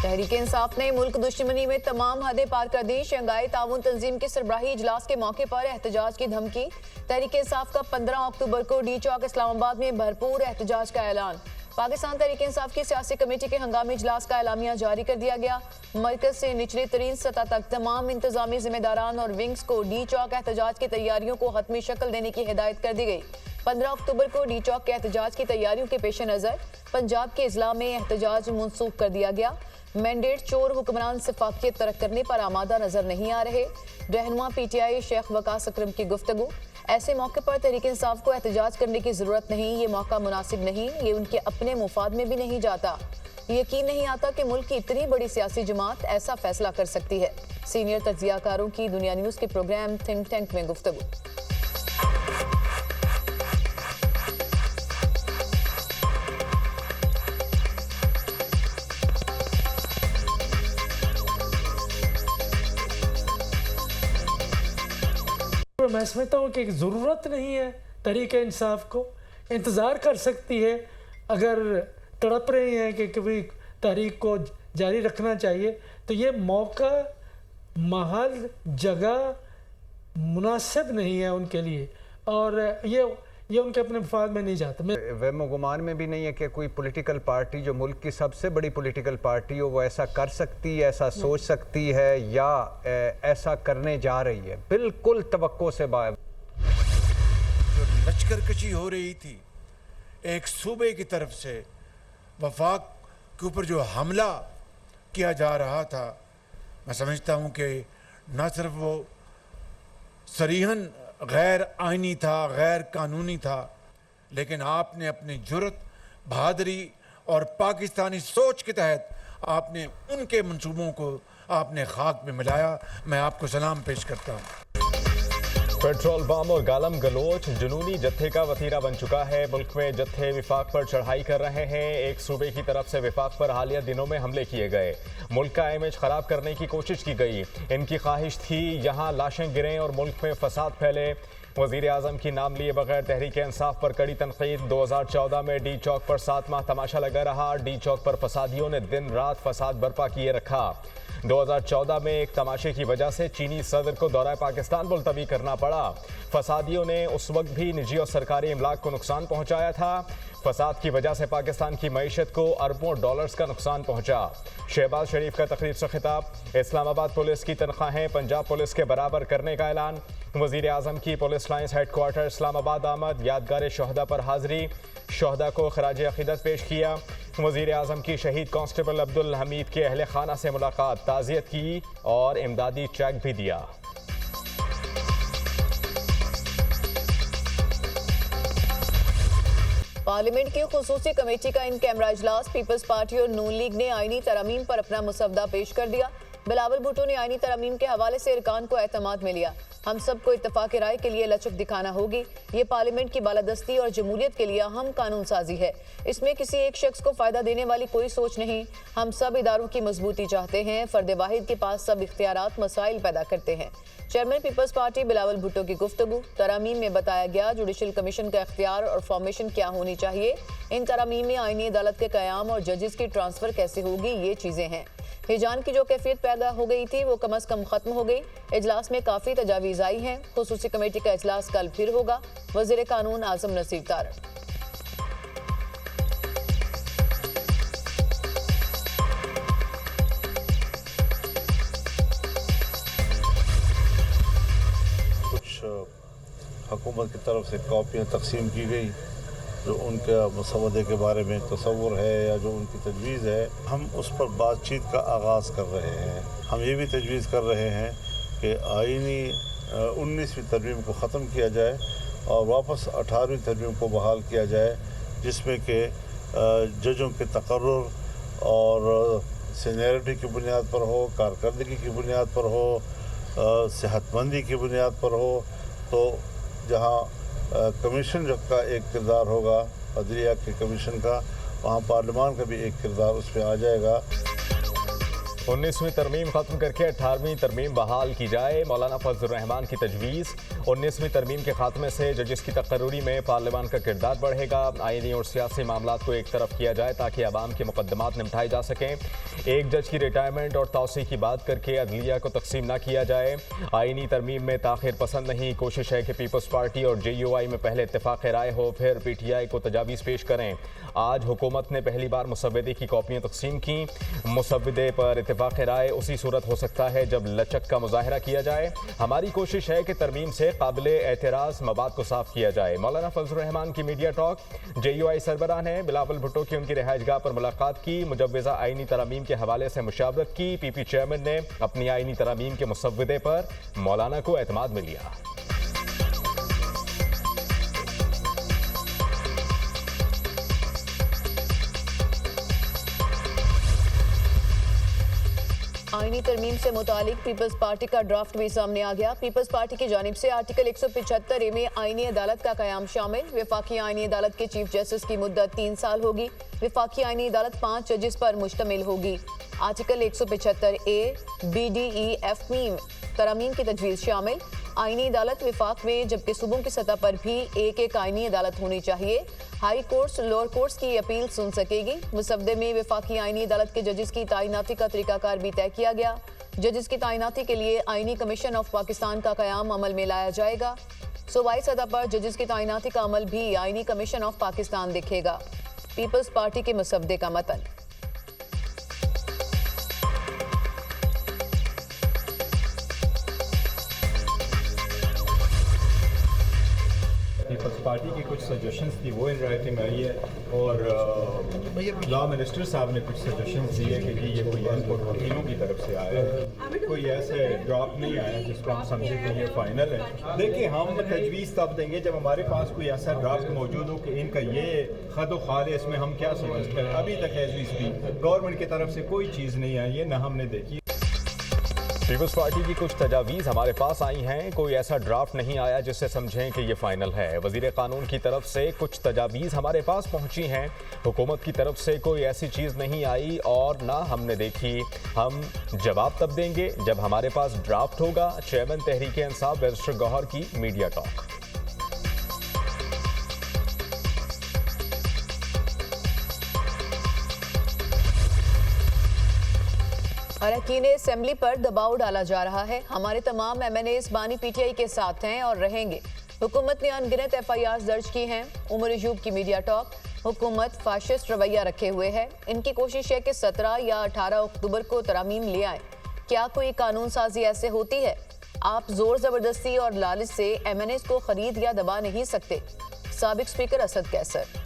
तहरीक इंसाफ ने मुल्क दुश्मनी में तमाम हदें पार कर दी। शंघाई ताउन तंजीम के सरबराही इजलास के मौके पर एहतजाज की धमकी। तहरीक इंसाफ का 15 अक्टूबर को डी चौक इस्लामाबाद में भरपूर एहतजाज का ऐलान। पाकिस्तान तहरीक इंसाफ की सियासी कमेटी के हंगामी इजलास का एलामिया जारी कर दिया गया। मरकज से निचले तरीन सतह तक तमाम इंतजामी जिम्मेदारान और विंग्स को डी चौक एहतजाज की तैयारियों को हतमी शक्ल देने की हिदायत कर दी गई। 15 अक्टूबर को डी चौक के एहतजाज की तैयारियों के पेश नज़र पंजाब के इजला में एहतजाज मनसूख कर दिया गया। मैंडेट चोर हुक्मरान सिफाकियत तरक करने पर आमादा नजर नहीं आ रहे। रहनुमा PTI शेख वकास अकरम की गुफ्तगू। ऐसे मौके पर तहरीक इंसाफ को एहतजाज करने की जरूरत नहीं, ये मौका मुनासिब नहीं, ये उनके अपने मुफाद में भी नहीं जाता। यकीन नहीं आता कि मुल्क की इतनी बड़ी सियासी जमात ऐसा फैसला कर सकती है। सीनियर तज्जियाकारों की दुनिया न्यूज के प्रोग्राम थिंक टैंक में गुफ्तगू। मैं समझता हूँ कि ज़रूरत नहीं है तहरीक इंसाफ को, इंतज़ार कर सकती है। अगर तड़प रहे हैं कि कभी तहरीक को जारी रखना चाहिए तो ये मौका, महल, जगह मुनासिब नहीं है उनके लिए, और ये उनके अपने मफाद में नहीं जाता। वहम गुमान में भी नहीं है कि कोई पॉलिटिकल पार्टी जो मुल्क की सबसे बड़ी पॉलिटिकल पार्टी हो वो ऐसा कर सकती है, ऐसा सोच सकती है या ऐसा करने जा रही है। बिल्कुल तवक्को से बाहर। जो लश्करकशी हो रही थी एक सूबे की तरफ से, वफाक के ऊपर जो हमला किया जा रहा था, मैं समझता हूँ कि न सिर्फ वो सरीहन गैर आइनी था, गैर कानूनी था, लेकिन आपने अपनी जुर्रत, बहादुरी और पाकिस्तानी सोच के तहत आपने उनके मंसूबों को आपने खाक में मिलाया। मैं आपको सलाम पेश करता हूँ। पेट्रोल बम और गालम गलोच जुनूनी जत्थे का वतीरा बन चुका है। मुल्क में जत्थे विफाक पर चढ़ाई कर रहे हैं। एक सूबे की तरफ से विफाक पर हालिया दिनों में हमले किए गए, मुल्क का इमेज खराब करने की कोशिश की गई। इनकी ख्वाहिश थी यहाँ लाशें गिरें और मुल्क में फसाद फैले। वज़ीर आज़म की नाम लिए बगैर तहरीक इंसाफ पर कड़ी तनकीद। 2014 में डी चौक पर 7 माह तमाशा लगा रहा। डी चौक पर फसादियों ने दिन रात फसाद बर्पा किए रखा। 2014 में एक तमाशे की वजह से चीनी सदर को दौरा पाकिस्तान मुलतवी करना पड़ा। फसादियों ने उस वक्त भी निजी और सरकारी इमलाक को नुकसान पहुंचाया था। फसाद की वजह से पाकिस्तान की मईशत को अरबों डॉलर्स का नुकसान पहुंचा। शहबाज शरीफ का तकरीर से खिताब। इस्लामाबाद पुलिस की तनख्वाहें पंजाब पुलिस के बराबर करने का ऐलान। वज़ीर आज़म की पुलिस लाइन्स हेडक्वार्टर इस्लामाबाद आमद। यादगार शहदा पर हाजिरी, शहदा को खराज अक़ीदत पेश किया। वज़ीर आज़म की शहीद कांस्टेबल अब्दुल हमीद के अहले खाना से मुलाकात, ताज़ियत की और इमदादी चेक भी दिया। पार्लियामेंट की खुसूसी कमेटी का इन कैमरा इजलास। पीपल्स पार्टी और नून लीग ने आईनी तरमीम पर अपना मुसवदा पेश कर दिया। बिलावल भुट्टो ने आईनी तरमीम के हवाले से अरकान को एतमाद में लिया। हम सबको इत्तफाक राय के लिए लचक दिखाना होगी। ये पार्लियामेंट की बालादस्ती और जमहूरियत के लिए अहम कानून साजी है। इसमें किसी एक शख्स को फ़ायदा देने वाली कोई सोच नहीं। हम सब इदारों की मजबूती चाहते हैं। फ़र्द वाहिद के पास सब इख्तियारात मसाइल पैदा करते हैं। Chairman Peoples Party Bilawal Bhutto की गुफ्तगू। तरामीम में बताया गया जुडिशल कमीशन का इख्तियार और फॉर्मेशन क्या होनी चाहिए। इन तरामीम में आईनी अदालत के क़याम और जजेस की ट्रांसफ़र कैसे होगी, ये चीज़ें हैं। हिजान की जो कैफियत पैदा हो गई थी वो कम अज़ कम ख़त्म हो गई। इजलास में काफ़ी तजावीज़ आई हैं। खुसूसी कमेटी का इजलास कल फिर होगा। वज़ीर कानून आज़म नसीर तारड़। कुछ हुकूमत की तरफ से कॉपियाँ तकसीम की गई जो उनके मसवदे के बारे में तसव्वुर है या जो उनकी तजवीज़ है, हम उस पर बातचीत का आगाज़ कर रहे हैं। हम ये भी तजवीज़ कर रहे हैं कि आईनी 19वीं तरमीम को ख़त्म किया जाए और वापस 18वीं तरमीम को बहाल किया जाए, जिसमें कि जजों के तकर्रुर और सीनियरिटी की बुनियाद पर हो, कारकर्दगी की बुनियाद पर हो, सेहतमंदी की बुनियाद पर हो। तो जहाँ कमीशन का एक किरदार होगा, अदलिया के कमीशन का, वहाँ पार्लियामान का भी एक किरदार उसमें आ जाएगा। 19वीं तरमीम खत्म करके 18वीं तरमीम बहाल की जाए, मौलाना फजल रहमान की तजवीज़। 19वीं तरमीम के खात्मे से जजिस की तकर्री में पार्लियामान का किरदार बढ़ेगा। आईनी और सियासी मामलात को एक तरफ किया जाए ताकि अवाम के मुकदमात निपटाए जा सकें। एक जज की रिटायरमेंट और तौसी की बात करके अदलिया को तकसीम न किया जाए। आईनी तरमीम में ताखिर पसंद नहीं, कोशिश है कि पीपल्स पार्टी और JUI में पहले इत्तेफाक राय हो, फिर PTI को तजावीज़ पेश करें। आज हुकूमत ने पहली बार मुसव्वदे की कॉपियाँ तकसीम की। मुसव्वदे पर इत्तेफाक राय उसी सूरत हो सकता है जब लचक का मुजाहरा किया जाए। हमारी कोशिश है कि तरमीम से काबिल एतराज़ मवाद को साफ किया जाए। मौलाना फजल रहमान की मीडिया टॉक। JUI सरबराह ने बिलावल भुट्टो की उनकी रिहाइशगाह पर मुलाकात की। मुजव्वज़ा आईनी तरामीम के हवाले से मुशावरत की। PP चेयरमैन ने अपनी आईनी तरामीम के मुसव्वदे पर मौलाना को एतमाद में लिया। आईनी तरमीम से मुतालिक पीपल्स पार्टी का ड्राफ्ट भी सामने आ गया। पीपल्स पार्टी की जानिब से आर्टिकल 175A में आईनी अदालत का कयाम शामिल। वफाकी आईनी अदालत के चीफ जस्टिस की मुद्दत 3 साल होगी। वफाकी आईनी अदालत 5 जजेस पर मुश्तमिल होगी। आर्टिकल 175A, BDEF में तरामीम की तजवीज़ शामिल। आईनी अदालत वफाक में जबकि सूबों की सतह पर भी एक आईनी अदालत होनी चाहिए। हाई कोर्ट्स लोअर कोर्ट्स की अपील सुन सकेगी। मुसव्वदे में वफाकी आईनी अदालत के जजेस की तैनाती का तरीकाकार भी तय किया गया। जजेस की तैनाती के लिए आईनी कमीशन ऑफ पाकिस्तान का कयाम अमल में लाया जाएगा। सूबाई सतह पर जजेस की तैनाती का अमल भी आईनी कमीशन ऑफ पाकिस्तान देखेगा। पीपल्स पार्टी के मुसव्वदे का मतन। पीपल्स पार्टी की कुछ सजेशंस थी वो इन राइटिंग आई है और लॉ मिनिस्टर साहब ने कुछ सजेशंस दिए कि जी ये कोई एयरपोर्ट वकीलों की तरफ से आया है, कोई ऐसे ड्रॉप नहीं आया जिसको हम समझे कि ये फाइनल है। देखिए हम तजवीज़ तब देंगे जब हमारे पास कोई ऐसा ड्राफ्ट मौजूद हो कि इनका ये खद ख्वाल है, इसमें हम क्या समझते हैं। अभी तक एज वी स्पीक गवर्नमेंट की तरफ से कोई चीज़ नहीं आई है, ना हमने देखी। पीपल्स पार्टी की कुछ तजावीज़ हमारे पास आई हैं, कोई ऐसा ड्राफ्ट नहीं आया जिससे समझें कि ये फाइनल है। वज़ीर कानून की तरफ से कुछ तजावीज़ हमारे पास पहुंची हैं, हुकूमत की तरफ से कोई ऐसी चीज़ नहीं आई और ना हमने देखी। हम जवाब तब देंगे जब हमारे पास ड्राफ्ट होगा। चेयरमैन तहरीक इंसाफ बैरिस्टर गौहर की मीडिया टॉक। अरकान असेंबली पर दबाव डाला जा रहा है। हमारे तमाम MNAs बानी PTI के साथ हैं और रहेंगे। हुकूमत ने अनगिनत FIRs दर्ज की हैं। उमर अयूब की मीडिया टॉक। हुकूमत फाशिस्ट रवैया रखे हुए है। इनकी कोशिश है कि 17 या 18 अक्टूबर को तरामीम ले आए। क्या कोई कानून साजी ऐसे होती है? आप जोर जबरदस्ती और लालच से MNAs को खरीद या दबा नहीं सकते। साबिक स्पीकर असद कैसर।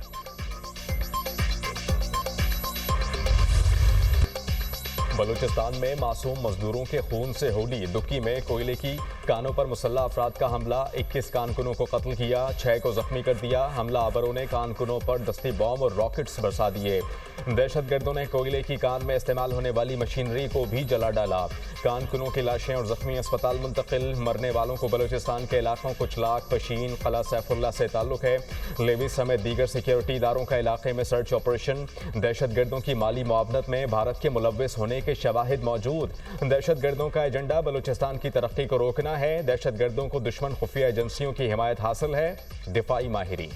बलूचिस्तान में मासूम मजदूरों के खून से होली। दुक्की में कोयले की कानों पर मुसल्लह अफराद का हमला, 21 कारकुनों को कत्ल किया, 6 को जख्मी कर दिया। हमला आवरों ने कारकुनों पर दस्ती बॉम्ब और रॉकेट्स बरसा दिए। दहशतगर्दों ने कोयले की कान में इस्तेमाल होने वाली मशीनरी को भी जला डाला। कारकुनों की लाशें और जख्मी अस्पताल मुंतकिल। मरने वालों को बलूचिस्तान के इलाकों कुचलाक, पशीन, कला सैफुल्ला से ताल्लुक है। लेविस समेत दीगर सिक्योरिटी इदारों का इलाके में सर्च ऑपरेशन। दहशतगर्दों की माली मुआवनत में भारत के मुलव्विस होने के शवाहिद मौजूद। दहशतगर्दों का एजेंडा बलूचिस्तान की तरक्की को रोकना है। दहशतगर्दों को दुश्मन खुफिया एजेंसियों की हिमायत हासिल है। दिफाई माहिरीन।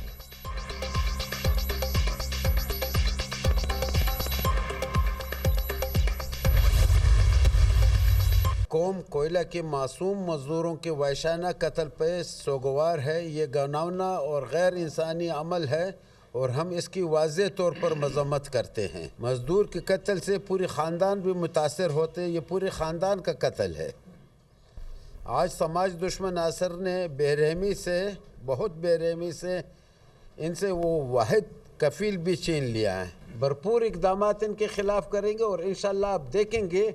कौम कोयला के मासूम मजदूरों के वहशाना कत्ल पे सोगवार है। ये घिनौना और गैर इंसानी अमल है और हम इसकी वाज़ेह तौर पर मजम्मत करते हैं। मजदूर के कत्ल से पूरे ख़ानदान भी मुतासर होते। ये पूरे ख़ानदान का कत्ल है। आज समाज दुश्मन असर ने बहुत बेरहमी से इनसे वो वाहिद कफील भी छीन लिया है। भरपूर इक़दाम इनके ख़िलाफ़ करेंगे और इंशाअल्लाह आप देखेंगे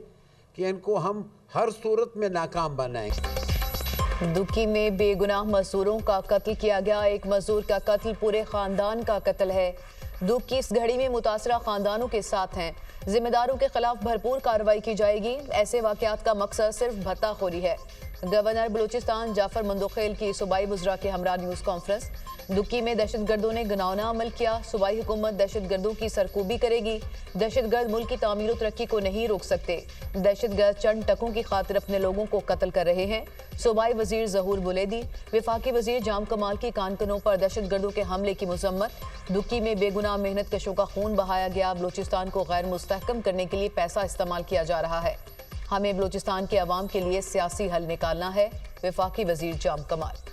कि इनको हम हर सूरत में नाकाम बनाएंगे। दुक्की में बेगुनाह मजदूरों का कत्ल किया गया। एक मजदूर का कत्ल पूरे खानदान का कत्ल है। दुख की इस घड़ी में मुतासरा खानदानों के साथ हैं। जिम्मेदारों के खिलाफ भरपूर कार्रवाई की जाएगी। ऐसे वाकयात का मकसद सिर्फ भत्ताखोरी है। गवर्नर बलूचिस्तान जाफर मंदोखेल की सूबाई वज़रा के हमरा न्यूज़ कॉन्फ्रेंस। दुक्की में दहशतगर्दों ने घिनौना अमल किया। सूबाई हुकूमत दहशतगर्दों की सरकूबी करेगी। दहशतगर्द मुल्क की तामीर और तरक्की को नहीं रोक सकते। दहशतगर्द चंद टकों की खातिर अपने लोगों को कत्ल कर रहे हैं। सूबाई वजीर जहूर बुलेदी, वफाकी वजीर जाम कमाल की कानकनों पर दहशतगर्दों के हमले की मजम्मत। दुक्की में बेगुनाह मेहनत कशों का खून बहाया गया। बलूचिस्तान को गैर मुस्तहकम करने के लिए पैसा इस्तेमाल किया जा रहा है। हमें बलूचिस्तान के अवाम के लिए सियासी हल निकालना है। वफाकी वजीर जाम कमाल।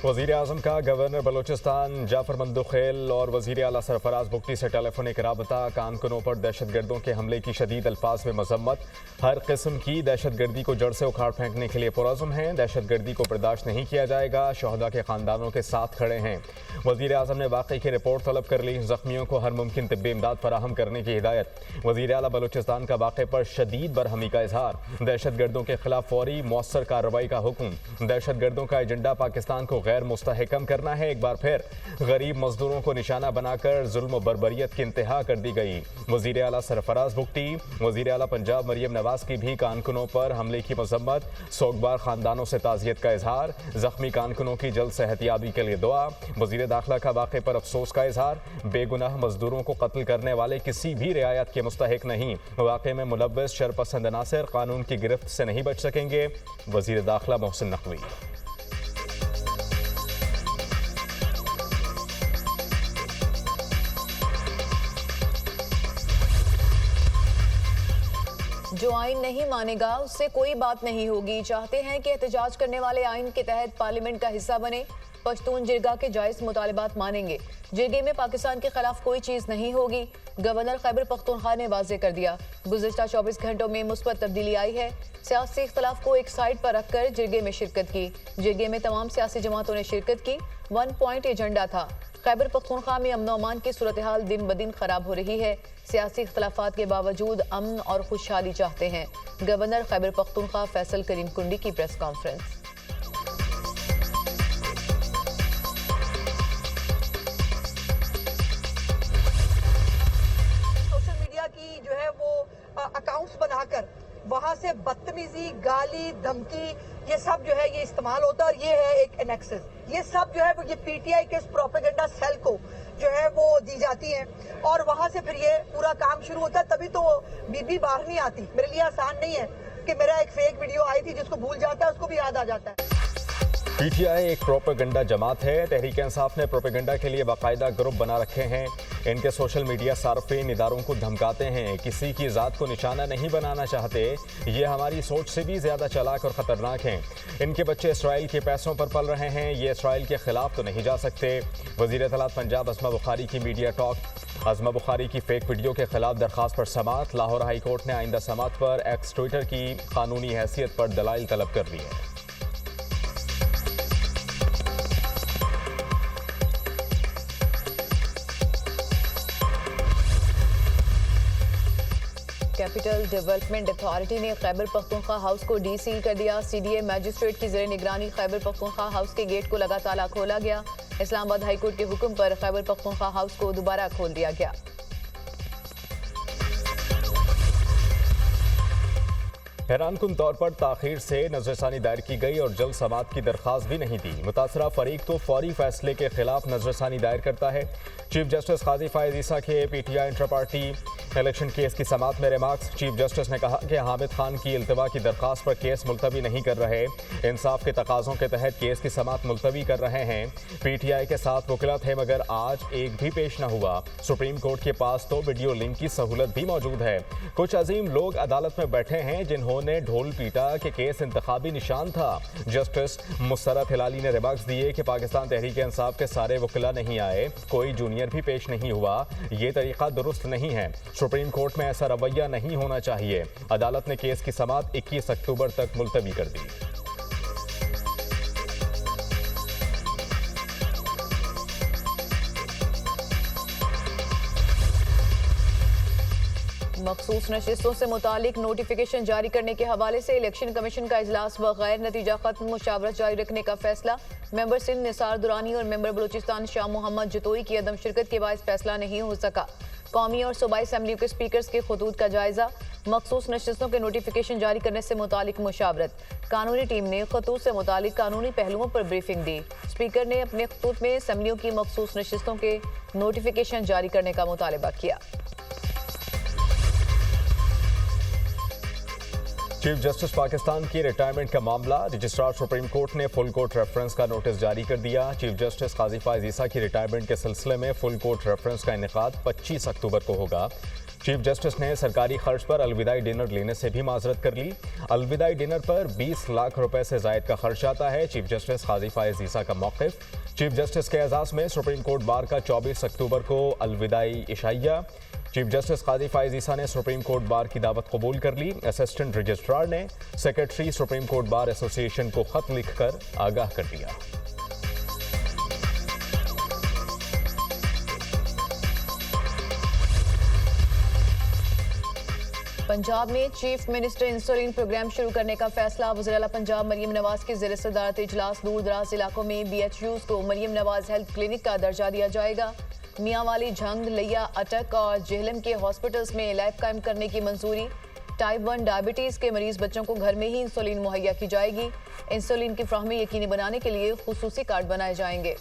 वज़ीर आज़म का गवर्नर बलूचिस्तान जाफर मंदुखेल और वज़ीर आला सरफराज बुगटी से टेलीफोनिक राबता। कानकुनों पर दहशतगर्दों के हमले की शदीद अल्फाज में मजम्मत। हर किस्म की दहशतगर्दी को जड़ से उखाड़ फेंकने के लिए पुरज़्म हैं। दहशतगर्दी को बर्दाश्त नहीं किया जाएगा। शहदा के खानदानों के साथ खड़े हैं। वज़ीर आज़म ने वाक़ई की रिपोर्ट तलब कर ली। ज़ख्मियों को हर मुमकिन तिब्बी इमदाद फराहम करने की हिदायत। वज़ीर आला बलूचिस्तान का वाक़े पर शदीद बरहमी का इजहार। दहशतगर्दों के खिलाफ फौरी मौसर कार्रवाई का हुक्म। दहशतगर्दों का एजेंडा पाकिस्तान को गैर मुस्तहकम करना है। एक बार फिर गरीब मजदूरों को निशाना बनाकर जुल्म बर्बरियत की इंतहा कर दी गई। वज़ीर आला सरफराज बुगटी, वज़ीर आला पंजाब मरियम नवाज की भी कानकुनों पर हमले की मजम्मत। सोगबार खानदानों से ताज़ियत का इजहार। जख्मी कानकुनों की जल्द सेहतियाबी के लिए दुआ। वज़ीर दाखिला का वाक़े पर अफसोस का इजहार। बेगुनाह मजदूरों को कत्ल करने वाले किसी भी रियायत के मुस्तहिक नहीं। वाक़े में मुलव्वस शरपसंद अनासर कानून की गिरफ्त से नहीं बच सकेंगे। वज़ीर दाखिला मोहसिन नकवी। जो आइन नहीं मानेगा उससे कोई बात नहीं होगी। चाहते हैं कि एहतजाज करने वाले आइन के तहत पार्लियामेंट का हिस्सा बने। पश्तून जिरगा के जायज मुतालिबात मानेंगे। जिरगे में पाकिस्तान के खिलाफ कोई चीज नहीं होगी। गवर्नर खैबर पख्तूनख्वा ने वाजे कर दिया। गुज़िश्ता 24 घंटों में मुस्बत तब्दीली आई है। सियासी इख्तलाफ को एक साइड पर रखकर जिरगे में शिरकत की। जिरगे में तमाम सियासी जमातों ने शिरकत की। 1 पॉइंट एजेंडा था। खैबर पख्तूनख्वा में अमन अमान की सूरत हाल दिन ब दिन खराब हो रही है। सियासी इख्तलाफात के बावजूद अमन और खुशहाली चाहते हैं। गवर्नर खैबर पख्तूनख्वा फैसल करीम कुंडी की प्रेस कॉन्फ्रेंस। सोशल मीडिया की जो है वो अकाउंट्स बनाकर वहां से बदतमीजी, गाली, धमकी, ये सब जो है ये इस्तेमाल होता है। और ये है एक एनेक्सिस। ये सब जो है वो ये पीटीआई के इस प्रोपेगेंडा सेल को जो है वो दी जाती है और वहां से फिर ये पूरा काम शुरू होता है। तभी तो बीबी बाहर नहीं आती। मेरे लिए आसान नहीं है कि मेरा एक फेक वीडियो आई थी, जिसको भूल जाता है उसको भी याद आ जाता है। पीटीआई एक प्रोपेगेंडा जमात है। तहरीक इंसाफ ने प्रोपेगेंडा के लिए बाकायदा ग्रुप बना रखे हैं। इनके सोशल मीडिया सार्फिन इदारों को धमकाते हैं। किसी की ज़ात को निशाना नहीं बनाना चाहते। ये हमारी सोच से भी ज़्यादा चालाक और ख़तरनाक हैं। इनके बच्चे इसराइल के पैसों पर पल रहे हैं। ये इसराइल के ख़िलाफ़ तो नहीं जा सकते। वज़ीर इत्तलात पंजाब अज़मा बुखारी की मीडिया टॉक। अज़मा बुखारी की फेक वीडियो के खिलाफ दरख्वास्त पर समाअत। लाहौर हाई कोर्ट ने आइंदा समाअत पर एक्स ट्विटर की कानूनी हैसियत पर दलाइल तलब कर ली है। कैपिटल डेवलपमेंट अथॉरिटी ने खैबर पख्तूनख्वा हाउस को डीसील कर दिया। सीडीए मैजिस्ट्रेट की ज़ेर निगरानी खैबर पख्तूनख्वा हाउस के गेट को लगातार खोला गया। इस्लामाबाद हाईकोर्ट के हुक्म पर खैबर पख्तूनख्वा हाउस को दोबारा खोल दिया गया। हैरानकुन तौर पर ताखीर से नजरसानी दायर की गई और जल्द समाअत की दरख्वास्त भी नहीं दी। मुतासरा फरीक तो फौरी फैसले के खिलाफ नजरसानी दायर करता है। चीफ जस्टिस काजी फायद ईसा के PTI inter party election case की समाअत में रिमार्क्स। चीफ जस्टिस ने कहा कि हामिद खान की इल्तवा की दरख्वास्त पर केस मुलतवी नहीं कर रहे। इंसाफ के तकाज़ों के तहत केस की समाअत मुलतवी कर रहे हैं। पीटीआई के साथ वकील थे मगर आज एक भी पेश न हुआ। सुप्रीम कोर्ट के पास तो वीडियो लिंक की सहूलत भी मौजूद है। कुछ अजीम लोग अदालत में बैठे हैं जिन्होंने ढोल पीटा कि केस इंतखाबी निशान था। जस्टिस मुसरत हिलाली ने रिमार्क्स दिए कि पाकिस्तान तहरीक इंसाफ के सारे वकील नहीं आए, कोई जूनियर भी पेश नहीं हुआ। ये तरीका दुरुस्त नहीं है। सुप्रीम कोर्ट में ऐसा रवैया नहीं होना चाहिए। अदालत ने केस की समाअत 21 अक्टूबर तक मुलतवी कर दी। मखसूस नशिस्तों से मुतालिक नोटिफिकेशन जारी करने के हवाले से इलेक्शन कमीशन का इजलास बगैर नतीजा खत्म मुशावरत जारी रखने का फैसला। मेंबर सिंध निसार दुरानी और मेंबर बलूचिस्तान शाह मोहम्मद जतोई की अदम शिरकत के बायस फैसला नहीं हो सका। कौमी और सूबाई असम्बलियों के स्पीकर्स के खतूत का जायजा। मखसूस नशिस्तों के नोटिफिकेशन जारी करने से मुतालिक मुशावरत। कानूनी टीम ने खतूत से मुतालिक कानूनी पहलुओं पर ब्रीफिंग दी। स्पीकर ने अपने खतूत में असम्बलियों की मखसूस नशिस्तों के नोटिफिकेशन जारी करने का मुतालबा किया। चीफ जस्टिस पाकिस्तान की रिटायरमेंट का मामला, रजिस्ट्रार सुप्रीम कोर्ट ने फुल कोर्ट रेफरेंस का नोटिस जारी कर दिया। चीफ जस्टिस काजी फायज ईसा की रिटायरमेंट के सिलसिले में फुल कोर्ट रेफरेंस का इनेकाद 25 अक्टूबर को होगा। चीफ जस्टिस ने सरकारी खर्च पर अलविदाई डिनर लेने से भी माजरत कर ली। अलविदाई डिनर पर 20 लाख रुपए से जायद का खर्च आता है। चीफ जस्टिस काजी फायज ईसा का मौक़िफ़, चीफ जस्टिस के एजाज़ में सुप्रीम कोर्ट बार का 24 अक्टूबर को अलविदाई इशाइया। चीफ जस्टिस काजी फायज ईसा ने सुप्रीम कोर्ट बार की दावत कबूल कर ली। असिस्टेंट रजिस्ट्रार ने secretary supreme court bar association को खत लिखकर आगाह कर दिया। पंजाब में चीफ मिनिस्टर इंसुलिन प्रोग्राम शुरू करने का फैसला। वज़ीर-ए-आला पंजाब मरियम नवाज की ज़ेर सदारत इजलास दूर दराज इलाकों में BHUs को मरियम नवाज हेल्थ क्लिनिक का दर्जा दिया जाएगा। मियांवाली, झंग, लिया, अटक और जेहलम के हॉस्पिटल्स में लैब कायम करने की मंजूरी। टाइप 1 डायबिटीज़ के मरीज बच्चों को घर में ही इंसुलिन मुहैया की जाएगी। इंसुलिन की फ्राहमी यकीनी बनाने के लिए खुसूसी कार्ड बनाए जाएंगे।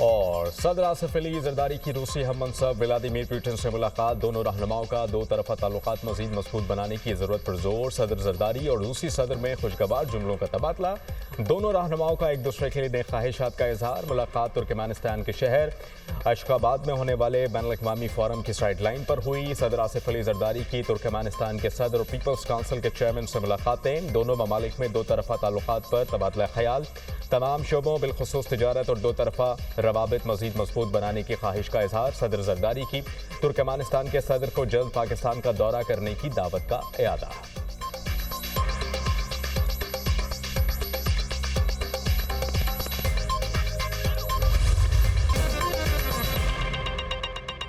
और सदर आसिफ अली जरदारी की रूसी हम मनसब व्लादिमीर पुतिन से मुलाकात। दोनों रहनुमाओं का दो तरफा ताल्लुकात मजीद मजबूत बनाने की ज़रूरत पर जोर। सदर जरदारी और रूसी सदर में खुशगवार जुमलों का तबादला। दोनों रहनुमाओं का एक दूसरे के लिए नेक ख्वाहिशात का इजहार। मुलाकात तुर्कमेनिस्तान के शहर अशखाबाद में होने वाले बैनुल-अक़वामी फोरम की साइड लाइन पर हुई। सदर आसिफ अली जरदारी की तुर्कमेनिस्तान के सदर और पीपल्स काउंसिल के चेयरमैन से मुलाकातें। दोनों ममालिक में दो तरफा ताल्लुकात पर तबादला ख्याल। तमाम शोबों बिलखुसूस तिजारत और दो तरफा रवाबित मजीद मजबूत बनाने की ख्वाहिश का इजहार। सदर जरदारी की तुर्कमेनिस्तान के सदर को जल्द पाकिस्तान का दौरा करने की दावत का इरादा।